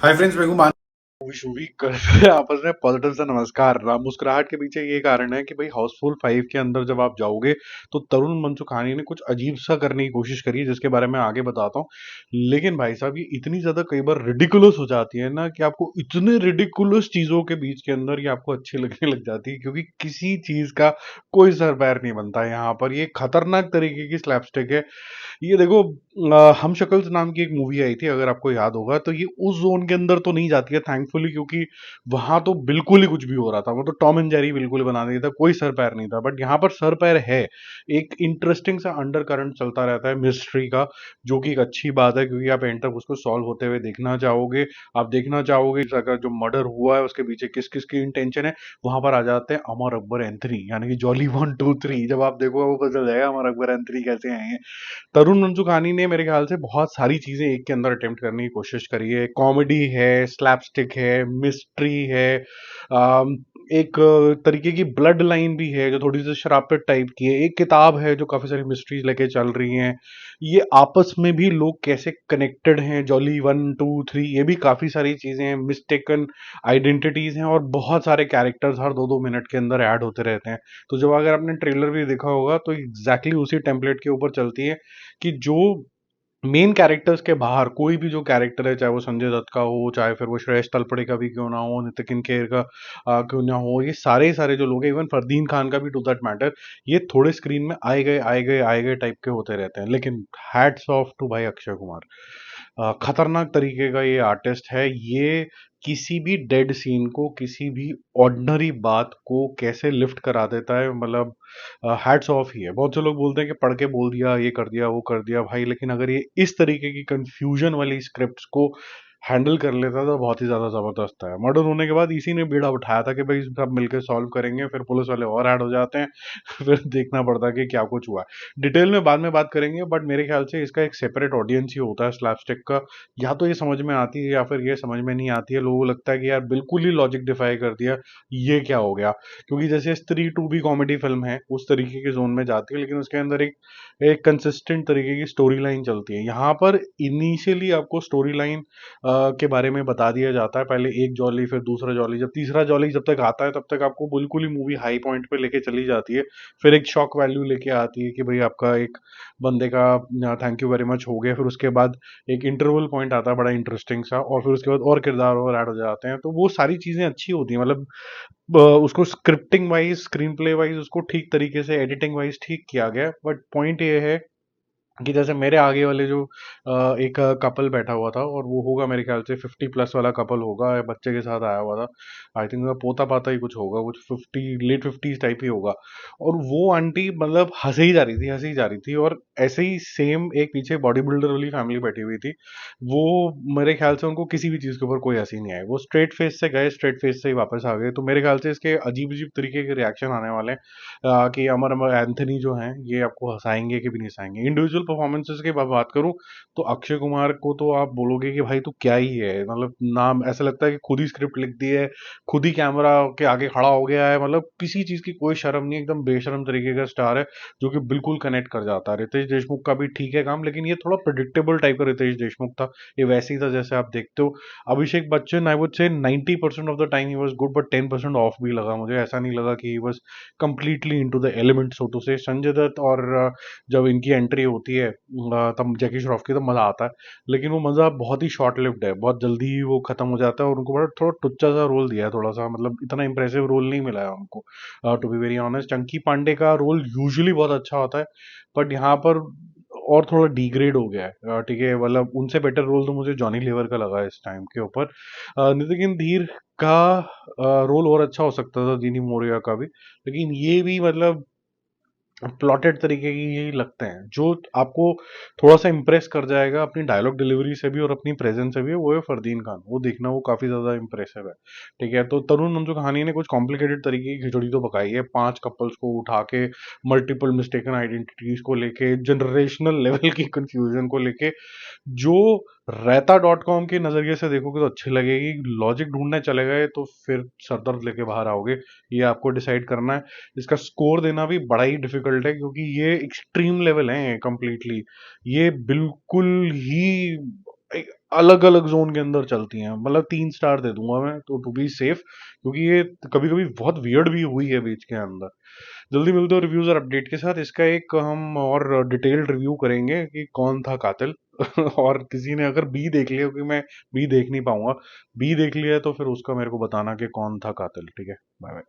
Hi friends, मैं हूं मान मूवी शूवी करते हैं आपस में पॉजिटिव सा नमस्कार। मुस्कुराहट के पीछे ये कारण है कि भाई हाउसफुल 5 के अंदर जब आप जाओगे तो तरुण मनसुखानी ने कुछ अजीब सा करने की कोशिश करी है, जिसके बारे में आगे बताता हूँ। लेकिन भाई साहब, ये इतनी ज्यादा कई बार रिडिकुलस हो जाती है ना कि आपको इतने रिडिकुलस चीजों के बीच के अंदर ये आपको अच्छी लगने लग जाती है, क्योंकि किसी चीज का कोई सर पैर नहीं बनता है यहाँ पर। ये खतरनाक तरीके की स्लैपस्टिक है। ये देखो, हम शक्ल्स नाम की एक मूवी आई थी, अगर आपको याद होगा, तो ये उस जोन के अंदर तो नहीं जाती है थैंकफुली, क्योंकि वहां तो बिल्कुल ही कुछ भी हो रहा था। वो तो टॉम एंड जेरी बिल्कुल बना दिया था, कोई सर पैर नहीं था। बट यहाँ पर सर पैर है। एक इंटरेस्टिंग सा अंडर करंट चलता रहता है मिस्ट्री का, जो कि एक अच्छी बात है, क्योंकि आप एंड तक उसको सॉल्व होते हुए देखना चाहोगे। आप देखना चाहोगे इस अगर जो मर्डर हुआ है उसके पीछे किस किस की इंटेंशन है। वहां पर आ जाते हैं अमर अकबर एंथनी, यानी कि जॉली 1 2 3। जब आप देखो वो पता चल जाएगा अमर अकबर एंथनी कैसे आए हैं। तरुण मंजूखानी ने मेरे ख्याल से बहुत सारी चीजें एक के अंदर अटेम्प्ट करने की कोशिश करी है। कॉमेडी है, स्लैपस्टिक है, मिस्ट्री है, अम, एक तरीके की ब्लड लाइन भी है जो थोड़ी सी शरारत टाइप की है। एक किताब है जो काफी सारी मिस्ट्रीज लेके चल रही हैं। ये आपस में भी लोग कैसे कनेक्टेड हैं, जॉली 1 2 3, ये भी काफी सारी चीजें हैं। मिस्टेकन आइडेंटिटीज हैं और बहुत सारे कैरेक्टर्स हर 2 2 मिनट के अंदर ऐड होते रहते हैं। तो जब अगर आपने ट्रेलर भी देखा होगा तो एग्जैक्टली उसी टेम्पलेट के ऊपर चलती है कि जो मेन कैरेक्टर्स के बाहर कोई भी जो कैरेक्टर है, चाहे वो संजय दत्त का हो, चाहे फिर वो श्रेयस तलपड़े का भी क्यों ना हो, नितिन खेर का क्यों ना हो, ये सारे सारे जो लोग हैं, इवन फरदीन खान का भी टू दैट मैटर, ये थोड़े स्क्रीन में आए गए आए गए आए गए टाइप के होते रहते हैं। लेकिन हैट्स ऑफ टू भाई अक्षय कुमार। खतरनाक तरीके का ये आर्टिस्ट है। ये किसी भी डेड सीन को, किसी भी ऑर्डिनरी बात को कैसे लिफ्ट करा देता है, मतलब हैट्स ऑफ ही है। बहुत से लोग बोलते हैं कि पढ़ के बोल दिया, ये कर दिया, वो कर दिया भाई, लेकिन अगर ये इस तरीके की कंफ्यूजन वाली स्क्रिप्ट्स को हैंडल कर लेता तो बहुत ही ज्यादा जबरदस्त है। मर्डर होने के बाद इसी ने बीड़ा उठाया था कि भाई सब मिलकर सॉल्व करेंगे, फिर पुलिस वाले और ऐड हो जाते हैं। फिर देखना पड़ता है कि क्या कुछ हुआ है। डिटेल में बाद में बात करेंगे, बट मेरे ख्याल से इसका एक सेपरेट ऑडियंस ही होता है स्लैपस्टिक का। या तो ये समझ में आती है या फिर ये समझ में नहीं आती है। लोगों को लगता है कि यार बिल्कुल ही लॉजिक डिफाई कर दिया, ये क्या हो गया। क्योंकि जैसे स्त्री 2 भी कॉमेडी फिल्म है, उस तरीके के जोन में जाती है, लेकिन उसके अंदर एक एक कंसिस्टेंट तरीके की स्टोरी लाइन चलती है। यहाँ पर इनिशियली आपको स्टोरी लाइन के बारे में बता दिया जाता है। पहले एक जॉली, फिर दूसरा जॉली, जब तीसरा जॉली जब तक आता है तब तक आपको बिल्कुल ही मूवी हाई पॉइंट पे लेके चली जाती है। फिर एक शॉक वैल्यू लेके आती है कि भाई आपका एक बंदे का थैंक यू वेरी मच हो गया। फिर उसके बाद एक इंटरवल पॉइंट आता है बड़ा इंटरेस्टिंग सा, और फिर उसके बाद और किरदार और ऐड हो जाते हैं। तो वो सारी चीजें अच्छी होती हैं, मतलब उसको scripting wise, screen play wise उसको ठीक तरीके से, एडिटिंग वाइज ठीक किया गया। बट पॉइंट ये है कि जैसे मेरे आगे वाले जो एक कपल बैठा हुआ था, और वो होगा मेरे ख्याल से 50 प्लस वाला कपल होगा, बच्चे के साथ आया हुआ था। आई थिंक पोता पाता ही कुछ होगा, कुछ 50 लेट 50s टाइप ही होगा। और वो आंटी मतलब हंसे ही जा रही थी, हंसी ही जा रही थी। और ऐसे ही सेम एक पीछे बॉडी बिल्डर वाली फैमिली बैठी हुई थी। वो मेरे ख्याल से उनको किसी भी चीज के ऊपर कोई हंसी नहीं आई। वो स्ट्रेट फेस से गए, स्ट्रेट फेस से ही वापस आ गए। तो मेरे ख्याल से इसके अजीब अजीब तरीके के रिएक्शन आने वाले हैं, कि अमर अमर एंथनी जो हैं ये आपको हंसाएंगे कि भी नहीं हंसाएंगे। इंडिविजुअल परफॉर्मेंसेस की बात करूं तो अक्षय कुमार को तो आप बोलोगे कि भाई तू क्या ही है, मतलब नाम ऐसा लगता है कि खुद ही स्क्रिप्ट लिख दी है, खुद ही कैमरा के आगे खड़ा हो गया है। मतलब किसी चीज की कोई शर्म नहीं, एकदम बेशर्म तरीके का स्टार है, जो कि बिल्कुल कनेक्ट कर जाता है। रितेश देशमुख का भी ठीक है काम, लेकिन ये थोड़ा प्रिडिक्टेबल टाइप का रितेश देशमुख था। ये वैसे ही था जैसे आप देखते हो। अभिषेक बच्चन, आई would say 90% of the time he was good, but 10% of भी लगा मुझे। ऐसा नहीं लगा कि he was completely into the element, so to say. Sanjay Dutt और जब इनकी एंट्री होती है तब जैकी श्रॉफ की, तब मजा आता है। लेकिन वो मजा बहुत ही शॉर्ट लिव्ड है, बहुत जल्दी ही वो खत्म हो जाता है। और उनको बड़ा थोड़ा टुच्चा सा रोल दिया है, थोड़ा सा, मतलब इतना इंप्रेसिव रोल नहीं मिला है उनको, to be very honest. Chunky Pandey का रोल यूजुअली बहुत अच्छा होता है, बट यहाँ पर और थोड़ा डिग्रेड हो गया है। ठीक है, मतलब उनसे बेटर रोल तो मुझे जॉनी लीवर का लगा इस टाइम के ऊपर। नितिन धीर का रोल और अच्छा हो सकता था, दीनी मोरिया का भी। लेकिन ये भी मतलब प्लॉटेड तरीके की ही लगते हैं। जो आपको थोड़ा सा इंप्रेस कर जाएगा अपनी डायलॉग डिलीवरी से भी और अपनी प्रेजेंस से भी, वो है फरदीन खान। वो देखना, वो काफी ज्यादा इंप्रेसिव है। ठीक है, तो तरुण मंजू कहानी ने कुछ कॉम्प्लिकेटेड तरीके की खिचड़ी तो पकाई है, 5 कपल्स को उठा के, मल्टीपल मिस्टेकन आइडेंटिटीज को लेके, जनरेशनल लेवल की कंफ्यूजन को लेके। जो रहता डॉट कॉम के नजरिए से देखोगे तो अच्छी लगेगी, लॉजिक ढूंढने चले गए तो फिर सरदर्द लेके बाहर आओगे। ये आपको डिसाइड करना है। इसका स्कोर देना भी बड़ा ही डिफिकल्ट है, क्योंकि ये एक्सट्रीम लेवल है कंप्लीटली। ये बिल्कुल ही अलग अलग जोन के अंदर चलती हैं, मतलब 3 स्टार दे दूंगा मैं तो, टू बी सेफ, क्योंकि ये कभी कभी बहुत वियर्ड भी हुई है बीच के अंदर। जल्दी मिलते हो रिव्यूज और अपडेट के साथ, इसका एक हम और डिटेल्ड रिव्यू करेंगे कि कौन था कातिल। और किसी ने अगर बी देख लिया, क्योंकि मैं बी देख नहीं पाऊंगा, बी देख लिया है तो फिर उसका मेरे को बताना कि कौन था कातिल। ठीक है, बाय बाय।